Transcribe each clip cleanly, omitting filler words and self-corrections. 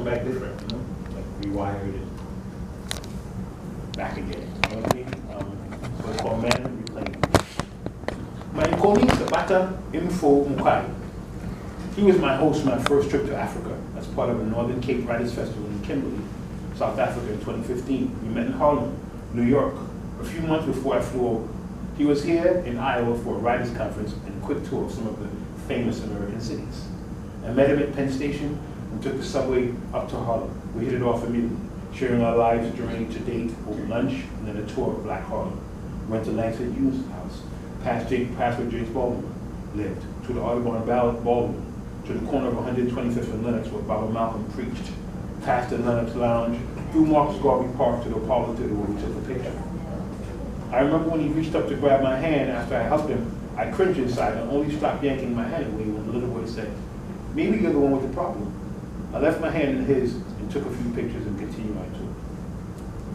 come back different, you know, like rewired and back again. You know what I mean? So it's called Man Reclaim. My colleague Sabata Info Mukai. He was my host my first trip to Africa as part of a Northern Cape Writers Festival in Kimberley, South Africa in 2015. We met in Harlem, New York, a few months before I flew over. He was here in Iowa for a writers conference and a quick tour of some of the famous American cities. I met him at Penn Station and took the subway up to Harlem. We hit it off immediately, sharing our lives journey to date over lunch and then a tour of Black Harlem. Went to Langsford Hughes' house, past where James Baldwin lived, to the Audubon Ballroom, to the corner of 125th and Lenox where Baba Malcolm preached, past the Lenox Lounge, through Marcus Garvey Park to the Apollo Theater where we took a picture. I remember when he reached up to grab my hand after I helped him, I cringed inside and only stopped yanking my hand away when the little boy said, "Maybe you're the one with the problem." I left my hand in his and took a few pictures and continued my tour.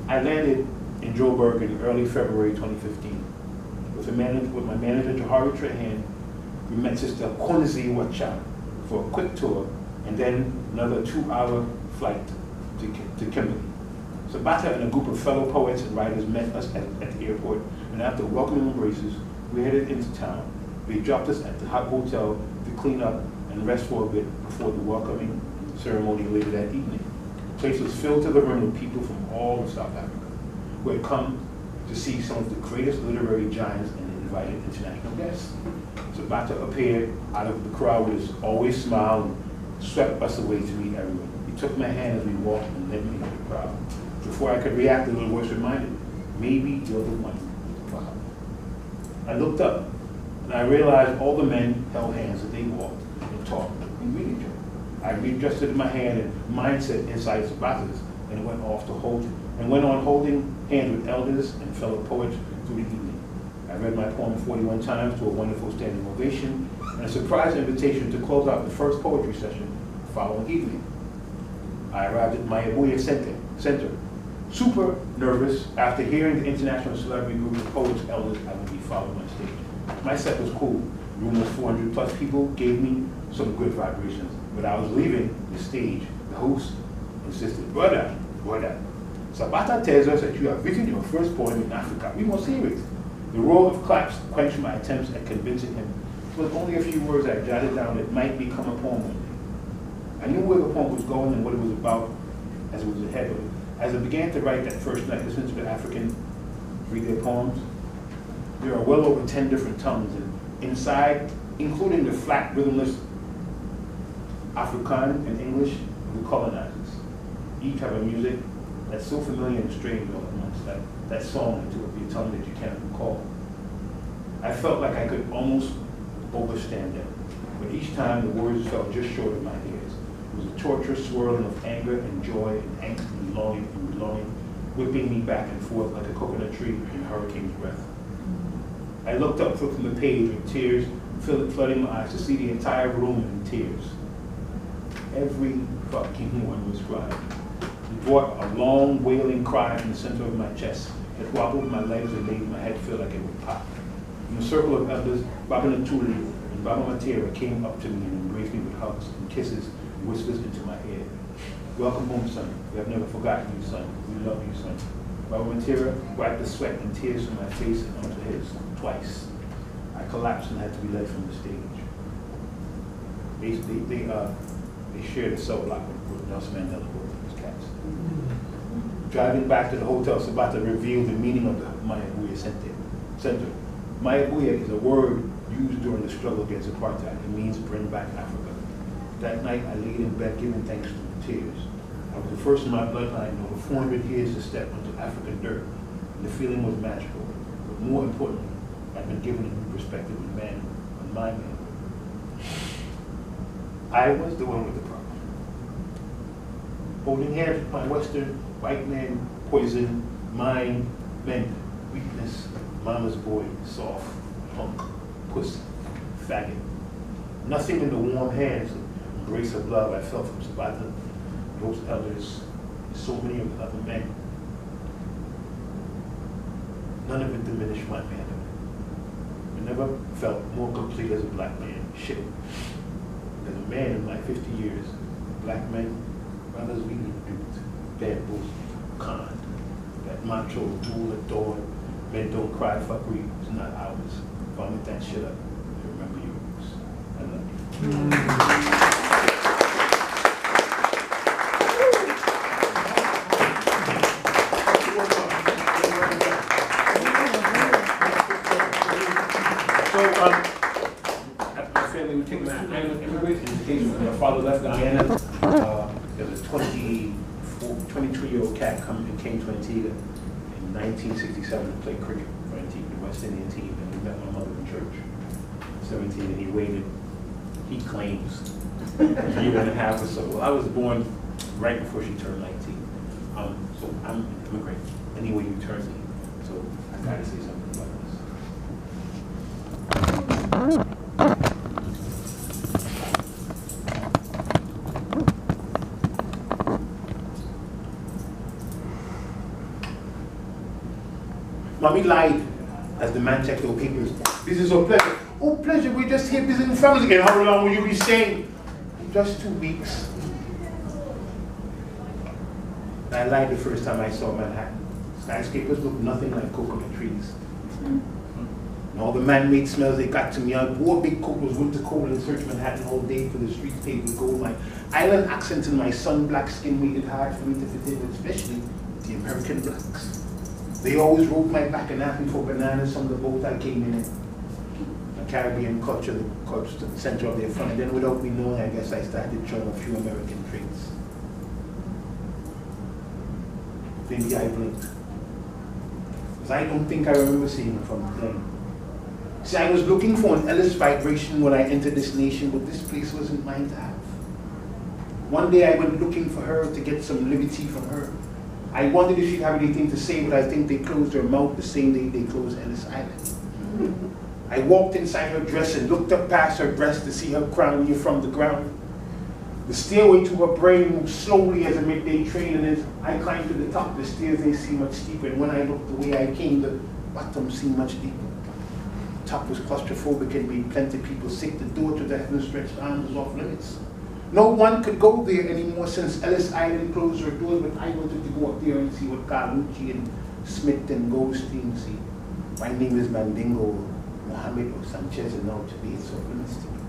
I landed in Joburg in early February 2015. With my manager, Johari Trahan, we met Sister Konzi Wacha for a quick tour and then another 2-hour flight to Kimberley. Sabata and a group of fellow poets and writers met us at the airport, and after welcoming embraces, we headed into town. They dropped us at the hot hotel to clean up and rest for a bit before the welcoming ceremony later that evening. The place was filled to the rim with people from all of South Africa who had come to see some of the greatest literary giants and invited international guests. Sabata appeared out of the crowd with his always smile and swept us away to meet everyone. He took my hand as we walked and led me into the crowd. Before I could react, the little voice reminded me, "Maybe you're the one." Wow. I looked up and I realized all the men held hands as they walked and talked and greeted each other. I readjusted my hand and mindset inside Sabata's and went on holding hands with elders and fellow poets through the evening. I read my poem 41 times to a wonderful standing ovation and a surprise invitation to close out the first poetry session the following evening. I arrived at my Abuya Center, super nervous after hearing the international celebrity group of poets, elders I would be following on stage. My set was cool. The room was 400 plus people, gave me some good vibrations. But I was leaving the stage. The host insisted, brother, Sabata tells us that you have written your first poem in Africa. We must hear it. The roar of claps quenched my attempts at convincing him. With only a few words I jotted down that might become a poem one day. I knew where the poem was going and what it was about as it was ahead of it. As I began to write that first night, listening to the Africans read their poems, there are well over 10 different tongues, and inside, including the flat, rhythmless Afrikaans and English of the colonizers. Each have a music that's so familiar and strange all at once, that song into a tongue that you cannot recall. I felt like I could almost understand them, but each time the words fell just short of my ears. It was a torturous swirling of anger and joy and angst and longing, whipping me back and forth like a coconut tree in hurricane's breath. I looked up from the page with tears flooding my eyes to see the entire room in tears. Every fucking one was crying. It brought a long wailing cry from the center of my chest. It wobbled my legs and made my head feel like it would pop. In a circle of elders, Baba Ntuli and Baba Matera came up to me and embraced me with hugs and kisses and whispers into my ear. "Welcome home, son. We have never forgotten you, son. We love you, son." Baba Matera wiped the sweat and tears from my face and onto his twice. I collapsed and had to be led from the stage. They shared a cell block with Nelson Mandela and his cats. Driving back to the hotel, Sabata revealed the meaning of the Mayabuya Center. Mayabuya is a word used during the struggle against apartheid. It means bring back Africa. That night, I laid in bed giving thanks to tears. I was the first in my bloodline in over 400 years to step onto African dirt. And the feeling was magical. But more importantly, I've been given a new perspective on my manhood. I was the one with the problem. Holding hands with my Western white man, poison, mind, meant weakness, mama's boy, soft, punk, pussy, faggot. Nothing in the warm hands and embrace of love I felt from Sabata, those elders, so many of the other men. None of it diminished my manhood. I never felt more complete as a black man. Shit. As a man in my 50 years, black men brothers, we need to bad boys, con. That macho, dual, adore, men don't cry for grief, it's not ours. Vomit that shit up. Remember yours. I love you. My family would take my island immigrant in the case when my father left Guyana. There was a 23-year-old cat came to Antigua in 1967 to play cricket for Antigua, the West Indian team, and he met my mother in church. 17, and he waited, he claims, a year and a half or so. Well, I was born right before she turned 19. So I'm an immigrant anyway you turn me. So I gotta say something about this. Mommy lied as the man checked your papers. Business or pleasure? Oh, pleasure, we're just here visiting families again. How long will you be staying? Just 2 weeks. I lied the first time I saw Manhattan. Skyscrapers look nothing like coconut trees. And all the man-made smells they got to me. I wore big coat, was winter cold, and searched Manhattan all day for the streets paved with gold. My island accent and my sun-black skin made it hard for me to fit in, especially the American blacks. They always rode my back and asked me for bananas from the boat I came in. The Caribbean culture, the center of their fun. And then without me knowing, I guess I started showing a few American traits. Maybe I blinked. Because I don't think I remember seeing her from the plane. See, I was looking for an Ellis vibration when I entered this nation, but this place wasn't mine to have. One day I went looking for her to get some liberty from her. I wondered if she'd have anything to say, but I think they closed her mouth the same day they closed Ellis Island. I walked inside her dress and looked up past her breast to see her crown near from the ground. The stairway to her brain moved slowly as a midday train, and as I climbed to the top, the stairs they seemed much steeper, and when I looked the way I came, the bottom seemed much deeper. The top was claustrophobic and made plenty of people sick. The door to the heaven-stretched arms was off limits. No one could go there anymore since Ellis Island closed her doors, but I wanted to go up there and see what Carlucci and Smith and Goldstein see. My name is Mandingo, Mohammed or Sanchez, and now today it's off limits to me.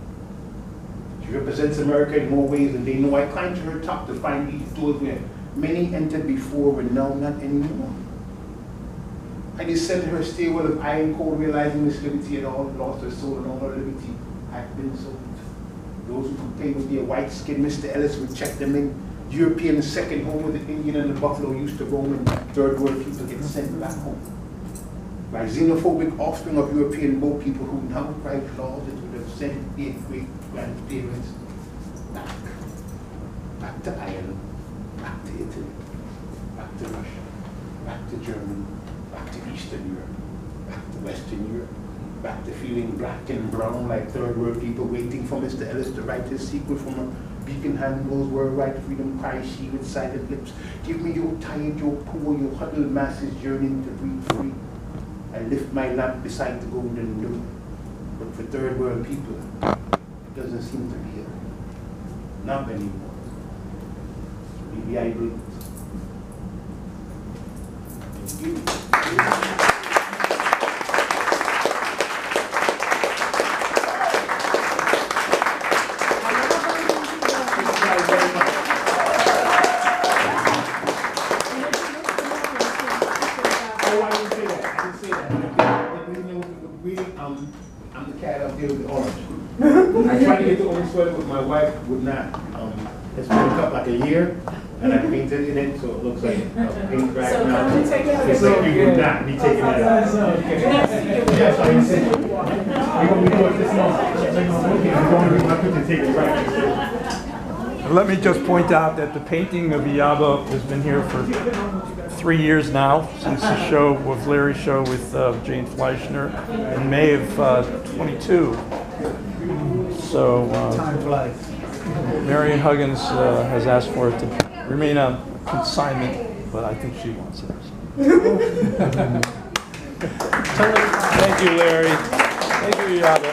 She represents America in more ways than they know. I climbed to her top to find these doors where many entered before and now not anymore. I descended her stairwell of iron cold, realizing Miss Liberty had all lost her soul and all her liberty had been sold. Those who could pay with their white skin, Mr. Ellis would check them in. European second home where the Indian and the buffalo used to roam, and third world people get sent back home. By xenophobic offspring of European boat people who now write laws that would have sent their great-grandparents back to Ireland, back to Italy, back to Russia, back to Germany, back to Eastern Europe, back to Western Europe, back to feeling black and brown like third world people waiting for Mr. Ellis to write his sequel from a beacon hand blows worldwide freedom cries she with silent lips. Give me your tired, your poor, your huddled masses yearning to breathe free. I lift my lamp beside the golden blue. But for third world people, it doesn't seem to be here. Not anymore. Maybe I blinked. Thank you. I'm the cat up there with the orange. I tried to get the orange sweater, but my wife would not. It's been up like a year, and I painted it in, so it looks like a paint right now. It's like you would not be taking that out. Yes, I said, you're going to be doing this now. I'm going to be my picture taken right. Let me just point out that the painting of Iyaba has been here for 3 years now, since the show with Larry's show with Jane Fleischner in May of 22. So Time flies. Marian Huggins has asked for it to remain on consignment, but I think she wants it. Thank you, Larry. Thank you, Iyaba.